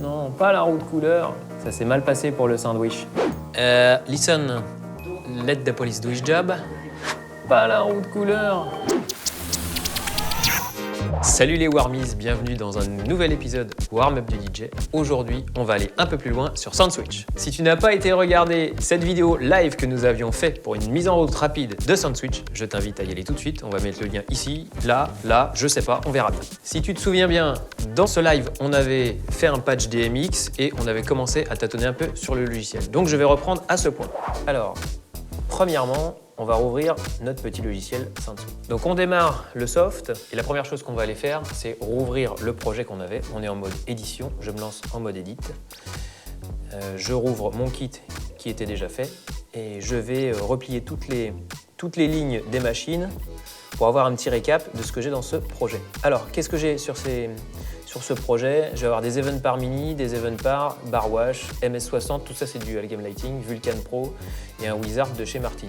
Non, pas la roue de couleur. Ça s'est mal passé pour le sandwich. Listen, let the police do his job. Pas la roue de couleur. Salut les Warmies, bienvenue dans un nouvel épisode Warm-up du DJ. Aujourd'hui, on va aller un peu plus loin sur SoundSwitch. Si tu n'as pas été regarder cette vidéo live que nous avions fait pour une mise en route rapide de SoundSwitch, je t'invite à y aller tout de suite. On va mettre le lien ici, là, je sais pas, on verra bien. Si tu te souviens bien, dans ce live, on avait fait un patch DMX et on avait commencé à tâtonner un peu sur le logiciel. Donc je vais reprendre à ce point. Alors, premièrement, on va rouvrir notre petit logiciel SoundSwitch. Donc on démarre le soft et la première chose qu'on va aller faire, c'est rouvrir le projet qu'on avait. On est en mode édition, je me lance en mode edit. Je rouvre mon kit qui était déjà fait et je vais replier toutes les lignes des machines pour avoir un petit récap de ce que j'ai dans ce projet. Alors, qu'est-ce que j'ai sur ce projet? Je vais avoir des event par mini, des event par Barwash, MS60, tout ça c'est du Algame Lighting, Vulcan Pro et un Wizard de chez Martin.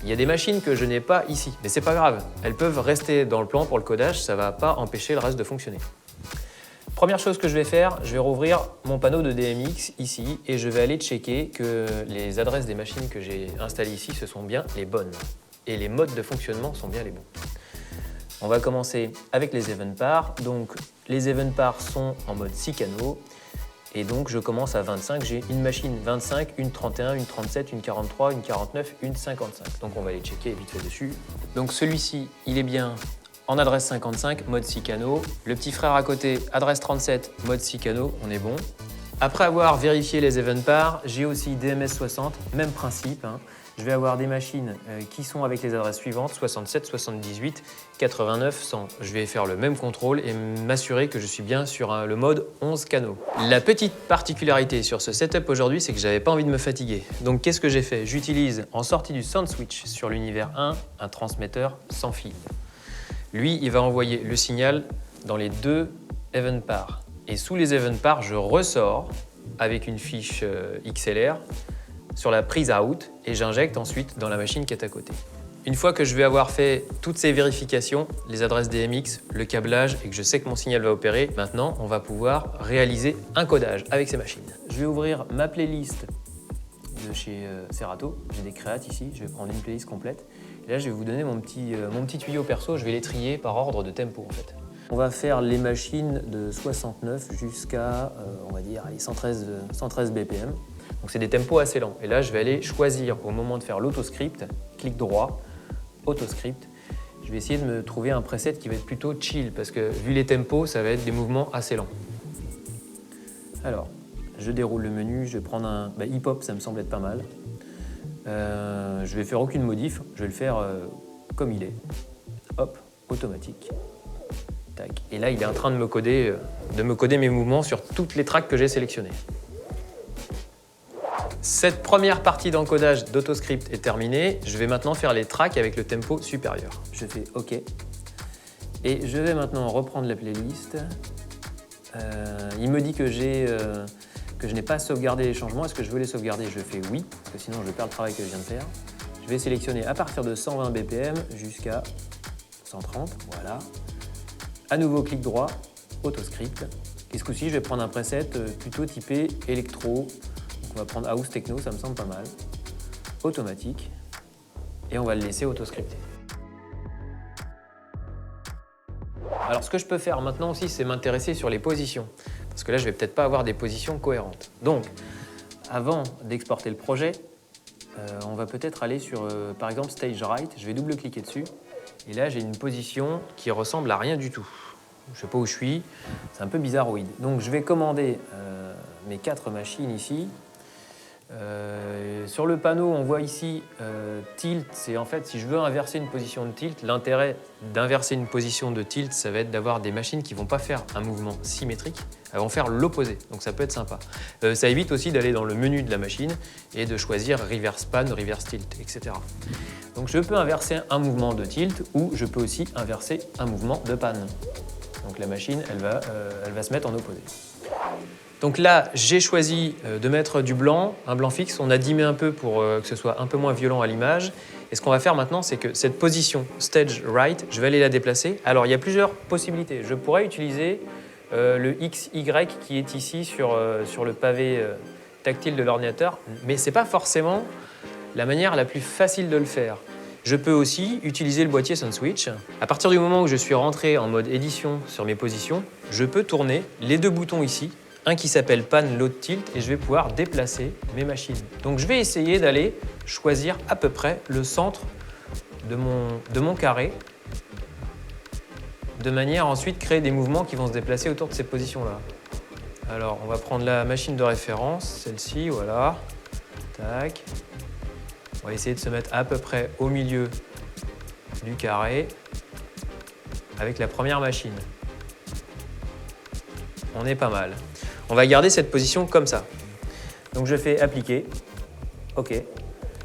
Il y a des machines que je n'ai pas ici, mais c'est pas grave. Elles peuvent rester dans le plan pour le codage, ça va pas empêcher le reste de fonctionner. Première chose que je vais faire, je vais rouvrir mon panneau de DMX ici et je vais aller checker que les adresses des machines que j'ai installées ici, ce sont bien les bonnes. Et les modes de fonctionnement sont bien les bons. On va commencer avec les event pars. Donc les event pars sont en mode 6 canaux. Et donc je commence à 25, j'ai une machine 25, une 31, une 37, une 43, une 49, une 55. Donc on va aller checker vite fait dessus. Donc celui-ci, il est bien en adresse 55, mode 6 canaux. Le petit frère à côté, adresse 37, mode 6 canaux, on est bon. Après avoir vérifié les event pars, j'ai aussi DMS60, même principe. Je vais avoir des machines qui sont avec les adresses suivantes, 67, 78, 89, 100. Je vais faire le même contrôle et m'assurer que je suis bien sur le mode 11 canaux. La petite particularité sur ce setup aujourd'hui, c'est que j'avais pas envie de me fatiguer. Donc qu'est-ce que j'ai fait? J'utilise en sortie du SoundSwitch sur l'univers 1, un transmetteur sans fil. Lui, il va envoyer le signal dans les deux event pars. Et sous les event pars, je ressors avec une fiche XLR sur la prise out et j'injecte ensuite dans la machine qui est à côté. Une fois que je vais avoir fait toutes ces vérifications, les adresses DMX, le câblage et que je sais que mon signal va opérer, maintenant on va pouvoir réaliser un codage avec ces machines. Je vais ouvrir ma playlist de chez Serato. J'ai des créates ici, je vais prendre une playlist complète. Et là je vais vous donner mon petit tuyau perso, je vais les trier par ordre de tempo en fait. On va faire les machines de 69 jusqu'à, on va dire, 113 BPM. Donc c'est des tempos assez lents. Et là, je vais aller choisir au moment de faire l'autoscript, clic droit, autoscript. Je vais essayer de me trouver un preset qui va être plutôt chill parce que vu les tempos, ça va être des mouvements assez lents. Alors, je déroule le menu, je vais prendre un hip-hop, ça me semble être pas mal. Je vais faire aucune modif, je vais le faire comme il est. Hop, automatique. Tac. Et là, il est en train de me coder mes mouvements sur toutes les tracks que j'ai sélectionnées. Cette première partie d'encodage d'autoscript est terminée. Je vais maintenant faire les tracks avec le tempo supérieur. Je fais OK. Et je vais maintenant reprendre la playlist. Il me dit que je n'ai pas sauvegardé les changements. Est-ce que je veux les sauvegarder? Je fais oui, parce que sinon je perds le travail que je viens de faire. Je vais sélectionner à partir de 120 BPM jusqu'à 130. Voilà. À nouveau, clic droit, autoscript. Et ce coup-ci, je vais prendre un preset plutôt typé électro. On va prendre House Techno, ça me semble pas mal. Automatique. Et on va le laisser autoscripter. Alors ce que je peux faire maintenant aussi, c'est m'intéresser sur les positions. Parce que là, je vais peut-être pas avoir des positions cohérentes. Donc, avant d'exporter le projet, on va peut-être aller sur, par exemple, Stage Right. Je vais double-cliquer dessus. Et là, j'ai une position qui ressemble à rien du tout. Je sais pas où je suis. C'est un peu bizarroïde. Donc, je vais commander mes 4 machines ici. Sur le panneau, on voit ici tilt, c'est en fait si je veux inverser une position de tilt, l'intérêt d'inverser une position de tilt, ça va être d'avoir des machines qui ne vont pas faire un mouvement symétrique, elles vont faire l'opposé, donc ça peut être sympa. Ça évite aussi d'aller dans le menu de la machine et de choisir reverse pan, reverse tilt, etc. Donc je peux inverser un mouvement de tilt ou je peux aussi inverser un mouvement de pan. Donc la machine, elle va se mettre en opposé. Donc là, j'ai choisi de mettre du blanc, un blanc fixe. On a dimmé un peu pour que ce soit un peu moins violent à l'image. Et ce qu'on va faire maintenant, c'est que cette position Stage Right, je vais aller la déplacer. Alors, il y a plusieurs possibilités. Je pourrais utiliser le XY qui est ici sur le pavé tactile de l'ordinateur, mais ce n'est pas forcément la manière la plus facile de le faire. Je peux aussi utiliser le boîtier SunSwitch. À partir du moment où je suis rentré en mode édition sur mes positions, je peux tourner les deux boutons ici, un qui s'appelle Pan, l'autre Tilt, et je vais pouvoir déplacer mes machines. Donc je vais essayer d'aller choisir à peu près le centre de mon carré, de manière à ensuite créer des mouvements qui vont se déplacer autour de ces positions-là. Alors on va prendre la machine de référence, celle-ci, voilà. Tac. On va essayer de se mettre à peu près au milieu du carré avec la première machine. On est pas mal. On va garder cette position comme ça. Donc je fais appliquer. OK.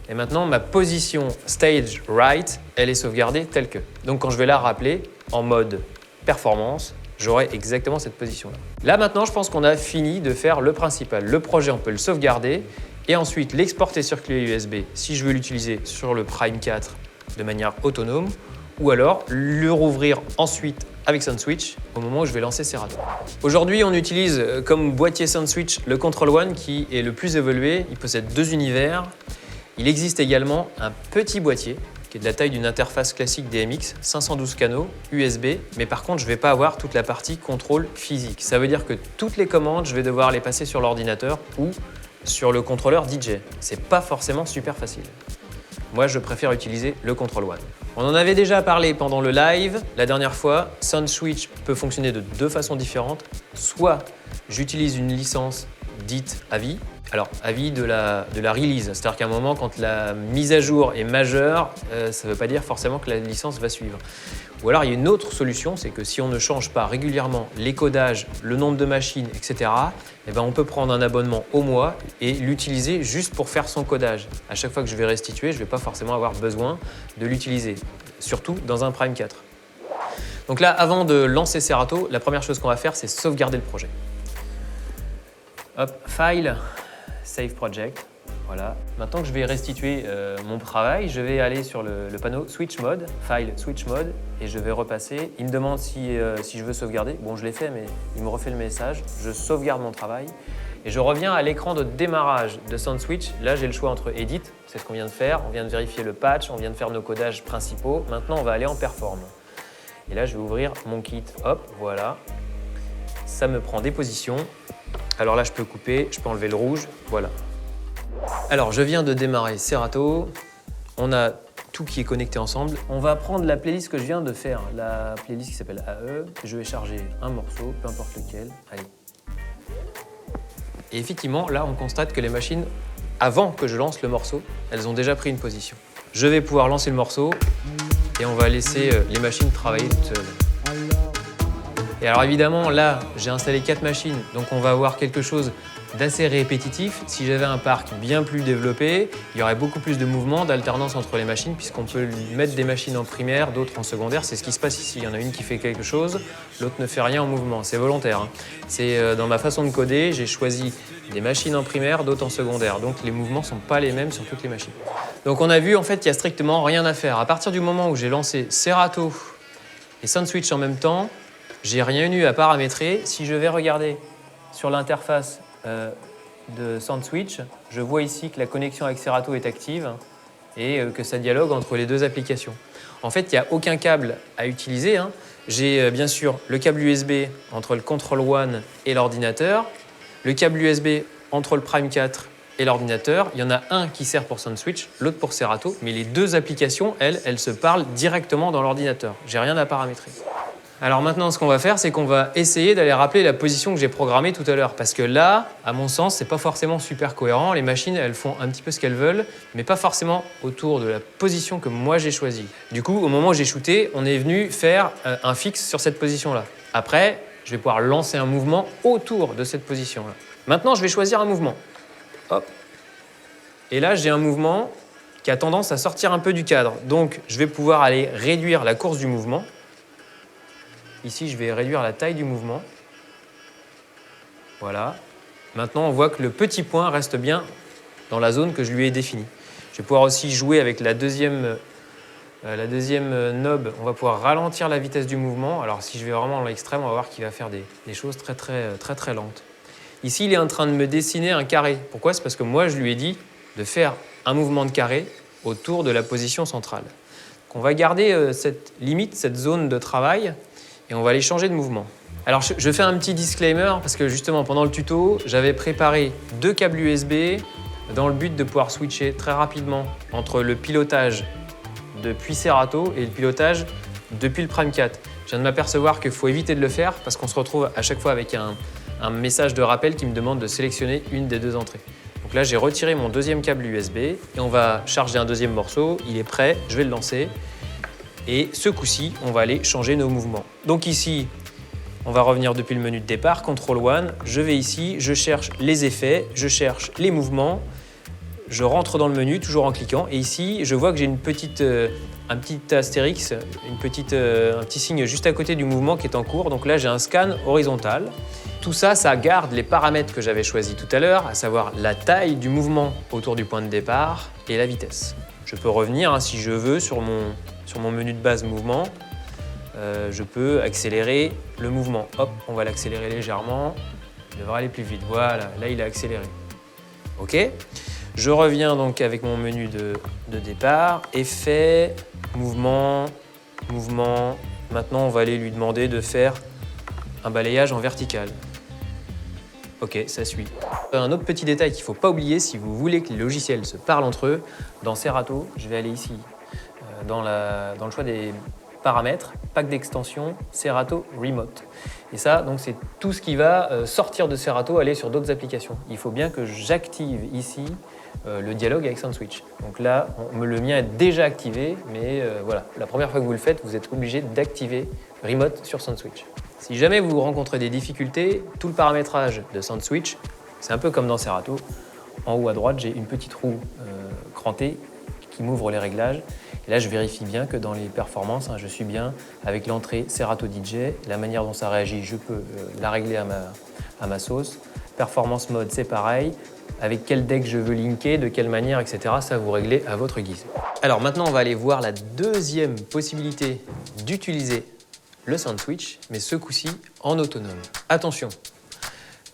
Et maintenant, ma position stage right, elle est sauvegardée telle que. Donc quand je vais la rappeler en mode performance, j'aurai exactement cette position-là. Là maintenant, je pense qu'on a fini de faire le principal. Le projet, on peut le sauvegarder et ensuite l'exporter sur clé USB si je veux l'utiliser sur le Prime 4 de manière autonome, ou alors le rouvrir ensuite avec SunSwitch au moment où je vais lancer Serato. Aujourd'hui, on utilise comme boîtier SunSwitch le Control One qui est le plus évolué. Il possède 2 univers. Il existe également un petit boîtier qui est de la taille d'une interface classique DMX, 512 canaux, USB, mais par contre, je ne vais pas avoir toute la partie contrôle physique. Ça veut dire que toutes les commandes, je vais devoir les passer sur l'ordinateur ou sur le contrôleur DJ. C'est pas forcément super facile. Moi, je préfère utiliser le Control One. On en avait déjà parlé pendant le live la dernière fois. SunSwitch peut fonctionner de 2 façons différentes. Soit j'utilise une licence dite à vie. Alors, à vie de la release, c'est-à-dire qu'à un moment, quand la mise à jour est majeure, ça ne veut pas dire forcément que la licence va suivre. Ou alors, il y a une autre solution, c'est que si on ne change pas régulièrement les codages, le nombre de machines, etc., eh ben, on peut prendre un abonnement au mois et l'utiliser juste pour faire son codage. À chaque fois que je vais restituer, je ne vais pas forcément avoir besoin de l'utiliser, surtout dans un Prime 4. Donc là, avant de lancer Serato, la première chose qu'on va faire, c'est sauvegarder le projet. Hop, File, Save Project. Voilà. Maintenant que je vais restituer mon travail, je vais aller sur le panneau Switch Mode, File, Switch Mode, et je vais repasser. Il me demande si je veux sauvegarder. Bon, je l'ai fait, mais il me refait le message. Je sauvegarde mon travail et je reviens à l'écran de démarrage de SunSwitch. Là, j'ai le choix entre Edit, c'est ce qu'on vient de faire. On vient de vérifier le patch, on vient de faire nos codages principaux. Maintenant, on va aller en Perform. Et là, je vais ouvrir mon kit. Hop, voilà. Ça me prend des positions. Alors là, je peux couper, je peux enlever le rouge. Voilà. Alors, je viens de démarrer Serato. On a tout qui est connecté ensemble. On va prendre la playlist que je viens de faire, la playlist qui s'appelle AE. Je vais charger un morceau, peu importe lequel. Allez. Et effectivement, là, on constate que les machines, avant que je lance le morceau, elles ont déjà pris une position. Je vais pouvoir lancer le morceau et on va laisser les machines travailler toutes seules. Et alors évidemment, là, j'ai installé 4 machines, donc on va avoir quelque chose d'assez répétitif. Si j'avais un parc bien plus développé, il y aurait beaucoup plus de mouvements, d'alternance entre les machines, puisqu'on peut mettre des machines en primaire, d'autres en secondaire. C'est ce qui se passe ici. Il y en a une qui fait quelque chose, l'autre ne fait rien en mouvement. C'est volontaire, hein. C'est dans ma façon de coder, j'ai choisi des machines en primaire, d'autres en secondaire. Donc les mouvements ne sont pas les mêmes sur toutes les machines. Donc on a vu, en fait, il n'y a strictement rien à faire. À partir du moment où j'ai lancé Serato et SunSwitch en même temps, j'ai rien eu à paramétrer. Si je vais regarder sur l'interface de SunSwitch, je vois ici que la connexion avec Serato est active et que ça dialogue entre les 2 applications. En fait, il n'y a aucun câble à utiliser, hein. J'ai bien sûr le câble USB entre le Control One et l'ordinateur, le câble USB entre le Prime 4 et l'ordinateur. Il y en a un qui sert pour SunSwitch, l'autre pour Serato, mais les 2 applications, elles se parlent directement dans l'ordinateur. J'ai rien à paramétrer. Alors maintenant, ce qu'on va faire, c'est qu'on va essayer d'aller rappeler la position que j'ai programmée tout à l'heure. Parce que là, à mon sens, c'est pas forcément super cohérent. Les machines, elles font un petit peu ce qu'elles veulent, mais pas forcément autour de la position que moi j'ai choisie. Du coup, au moment où j'ai shooté, on est venu faire un fixe sur cette position-là. Après, je vais pouvoir lancer un mouvement autour de cette position-là. Maintenant, je vais choisir un mouvement. Hop. Et là, j'ai un mouvement qui a tendance à sortir un peu du cadre. Donc, je vais pouvoir aller réduire la course du mouvement. Ici, je vais réduire la taille du mouvement. Voilà. Maintenant, on voit que le petit point reste bien dans la zone que je lui ai définie. Je vais pouvoir aussi jouer avec la deuxième La deuxième knob, on va pouvoir ralentir la vitesse du mouvement. Alors si je vais vraiment à l'extrême, on va voir qu'il va faire des choses très lentes. Ici, il est en train de me dessiner un carré. Pourquoi? C'est parce que moi, je lui ai dit de faire un mouvement de carré autour de la position centrale. Donc, on va garder cette limite, cette zone de travail, et on va aller changer de mouvement. Alors, je fais un petit disclaimer, parce que justement, pendant le tuto, j'avais préparé 2 câbles USB dans le but de pouvoir switcher très rapidement entre le pilotage depuis Serato et le pilotage depuis le Prime 4. Je viens de m'apercevoir qu'il faut éviter de le faire parce qu'on se retrouve à chaque fois avec un message de rappel qui me demande de sélectionner une des 2 entrées. Donc là, j'ai retiré mon deuxième câble USB et on va charger un deuxième morceau. Il est prêt, je vais le lancer. Et ce coup-ci, on va aller changer nos mouvements. Donc ici, on va revenir depuis le menu de départ, Ctrl+1. Je vais ici, je cherche les effets, je cherche les mouvements. Je rentre dans le menu, toujours en cliquant. Et ici, je vois que j'ai un petit astérix, un petit signe juste à côté du mouvement qui est en cours. Donc là, j'ai un scan horizontal. Tout ça, ça garde les paramètres que j'avais choisis tout à l'heure, à savoir la taille du mouvement autour du point de départ et la vitesse. Je peux revenir, si je veux, sur mon menu de base mouvement. Je peux accélérer le mouvement. Hop, on va l'accélérer légèrement. Il devrait aller plus vite. Voilà, là, il a accéléré. OK. Je reviens donc avec mon menu de départ, effet, mouvement, mouvement. Maintenant, on va aller lui demander de faire un balayage en vertical. Ok, ça suit. Un autre petit détail qu'il ne faut pas oublier, si vous voulez que les logiciels se parlent entre eux, dans Serato, je vais aller ici, dans le choix des paramètres, pack d'extension, Serato Remote. Et ça, donc, c'est tout ce qui va sortir de Serato, aller sur d'autres applications. Il faut bien que j'active ici le dialogue avec SoundSwitch. Donc là, le mien est déjà activé, mais voilà, la première fois que vous le faites, vous êtes obligé d'activer Remote sur SoundSwitch. Si jamais vous rencontrez des difficultés, tout le paramétrage de SoundSwitch, c'est un peu comme dans Serato. En haut à droite, j'ai une petite roue crantée qui m'ouvre les réglages. Et là, je vérifie bien que dans les performances, je suis bien avec l'entrée Serato DJ. La manière dont ça réagit, je peux la régler à ma sauce. Performance mode, c'est pareil. Avec quel deck je veux linker, de quelle manière, etc. Ça, vous réglez à votre guise. Alors maintenant, on va aller voir la deuxième possibilité d'utiliser le SoundSwitch, mais ce coup-ci en autonome. Attention,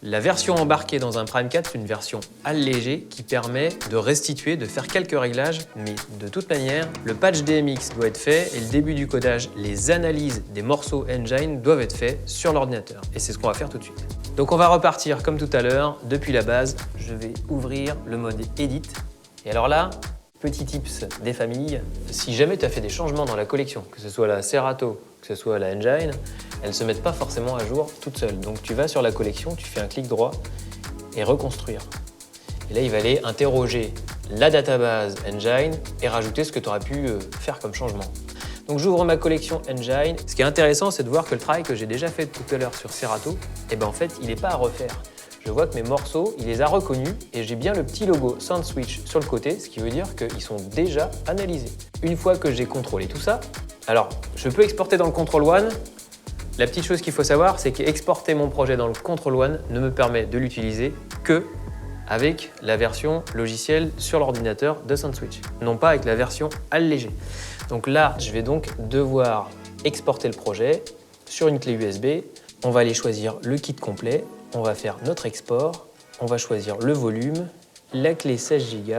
la version embarquée dans un Prime 4, c'est une version allégée qui permet de restituer, de faire quelques réglages, mais de toute manière, le patch DMX doit être fait et le début du codage, les analyses des morceaux engine doivent être faits sur l'ordinateur. Et c'est ce qu'on va faire tout de suite. Donc on va repartir comme tout à l'heure, depuis la base. Je vais ouvrir le mode Edit. Et alors là, petit tips des familles, si jamais tu as fait des changements dans la collection, que ce soit la Serato, que ce soit la Engine, elles ne se mettent pas forcément à jour toutes seules. Donc tu vas sur la collection, tu fais un clic droit et reconstruire. Et là, il va aller interroger la database Engine et rajouter ce que tu aurais pu faire comme changement. Donc j'ouvre ma collection Engine. Ce qui est intéressant, c'est de voir que le travail que j'ai déjà fait tout à l'heure sur Serato, en fait, il n'est pas à refaire. Je vois que mes morceaux, il les a reconnus et j'ai bien le petit logo SoundSwitch sur le côté, ce qui veut dire qu'ils sont déjà analysés. Une fois que j'ai contrôlé tout ça, alors je peux exporter dans le Ctrl+1. La petite chose qu'il faut savoir, c'est qu'exporter mon projet dans le Ctrl+1 ne me permet de l'utiliser que avec la version logicielle sur l'ordinateur de SoundSwitch, non pas avec la version allégée. Donc là, je vais donc devoir exporter le projet sur une clé USB. On va aller choisir le kit complet. On va faire notre export. On va choisir le volume, la clé 16 Go.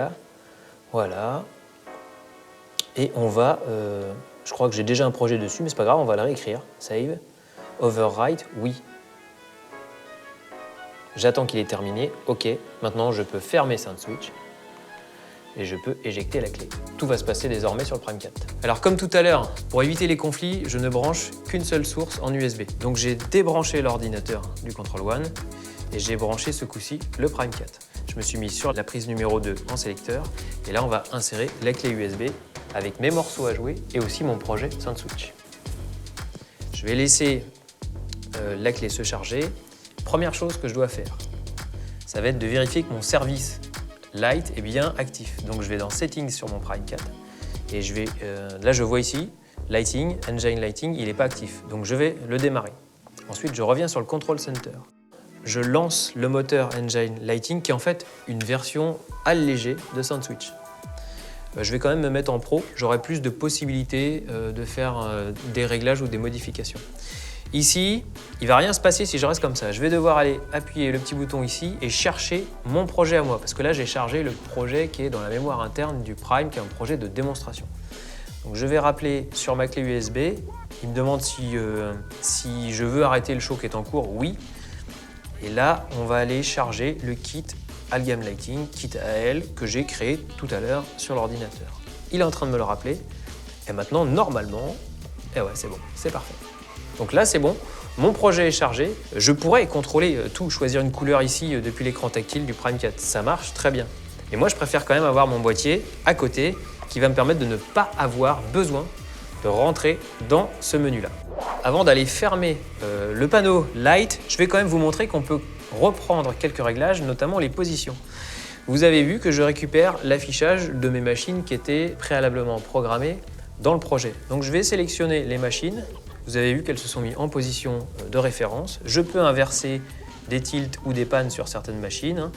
Voilà. Et on va... je crois que j'ai déjà un projet dessus, mais c'est pas grave, on va le réécrire. Save. Overwrite, oui. J'attends qu'il est terminé. OK. Maintenant, je peux fermer SoundSwitch. Et je peux éjecter la clé. Tout va se passer désormais sur le Prime 4. Alors comme tout à l'heure, pour éviter les conflits, je ne branche qu'une seule source en USB. Donc j'ai débranché l'ordinateur du Ctrl+1 et j'ai branché ce coup-ci le Prime 4. Je me suis mis sur la prise numéro 2 en sélecteur et là on va insérer la clé USB avec mes morceaux à jouer et aussi mon projet SoundSwitch. Je vais laisser la clé se charger. Première chose que je dois faire, ça va être de vérifier que mon service Light est bien actif. Donc je vais dans Settings sur mon Prime 4 et je vais, là je vois ici, Lighting, Engine Lighting, il n'est pas actif. Donc je vais le démarrer. Ensuite je reviens sur le Control Center. Je lance le moteur Engine Lighting qui est en fait une version allégée de SoundSwitch. je vais quand même me mettre en pro. J'aurai plus de possibilités de faire des réglages ou des modifications. Ici, il ne va rien se passer si je reste comme ça. Je vais devoir aller appuyer le petit bouton ici et chercher mon projet à moi. Parce que là, j'ai chargé le projet qui est dans la mémoire interne du Prime, qui est un projet de démonstration. Donc, je vais rappeler sur ma clé USB. Il me demande si je veux arrêter le show qui est en cours. Oui. Et là, on va aller charger le kit Algam Lighting, kit AL, que j'ai créé tout à l'heure sur l'ordinateur. Il est en train de me le rappeler. Et maintenant, normalement, ouais, c'est bon, c'est parfait. Donc là, c'est bon, mon projet est chargé. Je pourrais contrôler tout, choisir une couleur ici depuis l'écran tactile du Prime 4. Ça marche très bien. Et moi, je préfère quand même avoir mon boîtier à côté qui va me permettre de ne pas avoir besoin de rentrer dans ce menu-là. Avant d'aller fermer le panneau Light, je vais quand même vous montrer qu'on peut reprendre quelques réglages, notamment les positions. Vous avez vu que je récupère l'affichage de mes machines qui étaient préalablement programmées dans le projet. Donc je vais sélectionner les machines. Vous avez vu qu'elles se sont mises en position de référence. Je peux inverser des tilts ou des pannes sur certaines machines,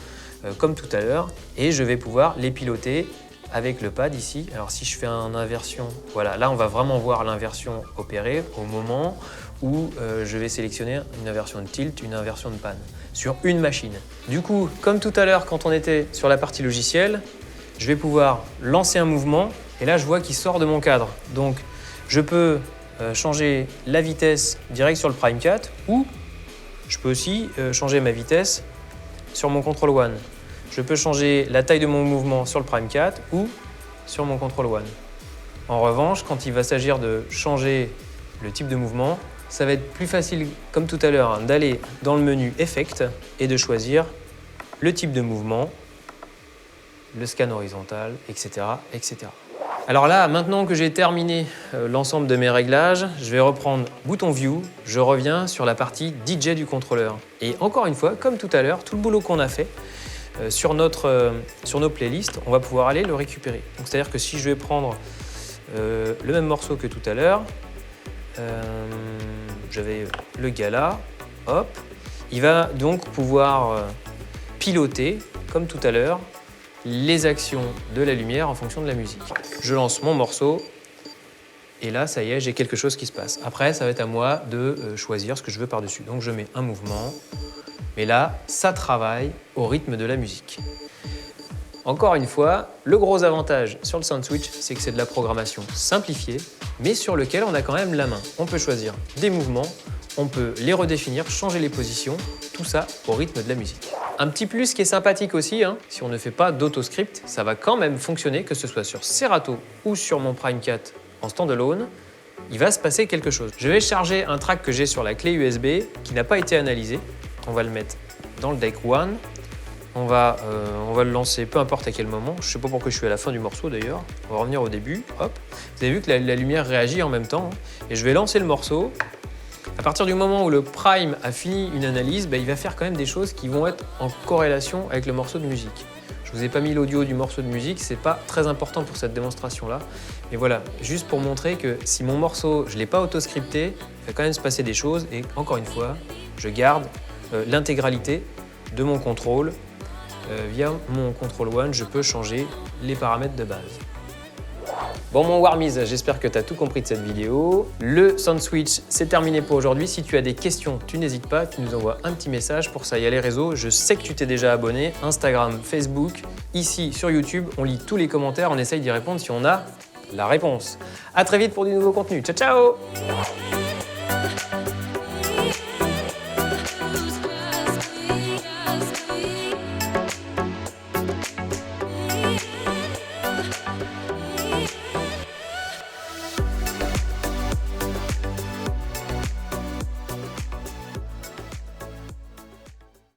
comme tout à l'heure, et je vais pouvoir les piloter avec le pad ici. Alors si je fais une inversion, voilà, là on va vraiment voir l'inversion opérer au moment où je vais sélectionner une inversion de tilt, une inversion de panne sur une machine. Du coup, comme tout à l'heure quand on était sur la partie logicielle, je vais pouvoir lancer un mouvement et là je vois qu'il sort de mon cadre. Donc je peux changer la vitesse direct sur le Prime 4 ou je peux aussi changer ma vitesse sur mon Control One. Je peux changer la taille de mon mouvement sur le Prime 4 ou sur mon Control One. En revanche, quand il va s'agir de changer le type de mouvement, ça va être plus facile, comme tout à l'heure, d'aller dans le menu Effect et de choisir le type de mouvement, le scan horizontal, etc., etc. Alors là, maintenant que j'ai terminé l'ensemble de mes réglages, je vais reprendre bouton View, je reviens sur la partie DJ du contrôleur. Et encore une fois, comme tout à l'heure, tout le boulot qu'on a fait sur nos playlists, on va pouvoir aller le récupérer. C'est-à-dire que si je vais prendre le même morceau que tout à l'heure, j'avais le gala, hop, il va donc pouvoir piloter, comme tout à l'heure, les actions de la lumière en fonction de la musique. Je lance mon morceau et là, ça y est, j'ai quelque chose qui se passe. Après, ça va être à moi de choisir ce que je veux par-dessus. Donc, je mets un mouvement, mais là, ça travaille au rythme de la musique. Encore une fois, le gros avantage sur le SoundSwitch, c'est que c'est de la programmation simplifiée, mais sur lequel on a quand même la main. On peut choisir des mouvements, on peut les redéfinir, changer les positions, tout ça au rythme de la musique. Un petit plus qui est sympathique aussi, si on ne fait pas d'autoscript, ça va quand même fonctionner, que ce soit sur Serato ou sur mon Prime 4 en standalone, il va se passer quelque chose. Je vais charger un track que j'ai sur la clé USB qui n'a pas été analysé. On va le mettre dans le deck One. On va le lancer peu importe à quel moment. Je ne sais pas pourquoi je suis à la fin du morceau d'ailleurs. On va revenir au début. Hop. Vous avez vu que la lumière réagit en même temps. Et je vais lancer le morceau. À partir du moment où le Prime a fini une analyse, il va faire quand même des choses qui vont être en corrélation avec le morceau de musique. Je ne vous ai pas mis l'audio du morceau de musique, c'est pas très important pour cette démonstration-là. Mais voilà, juste pour montrer que si mon morceau, je ne l'ai pas auto-scripté, il va quand même se passer des choses. Et encore une fois, je garde l'intégralité de mon contrôle. Via mon Control One, je peux changer les paramètres de base. Bon mon Warmies, j'espère que tu as tout compris de cette vidéo. Le SoundSwitch, c'est terminé pour aujourd'hui. Si tu as des questions, tu n'hésites pas, tu nous envoies un petit message. Pour ça, il y a les réseaux. Je sais que tu t'es déjà abonné. Instagram, Facebook, ici sur YouTube, on lit tous les commentaires, on essaye d'y répondre si on a la réponse. À très vite pour du nouveau contenu. Ciao, ciao!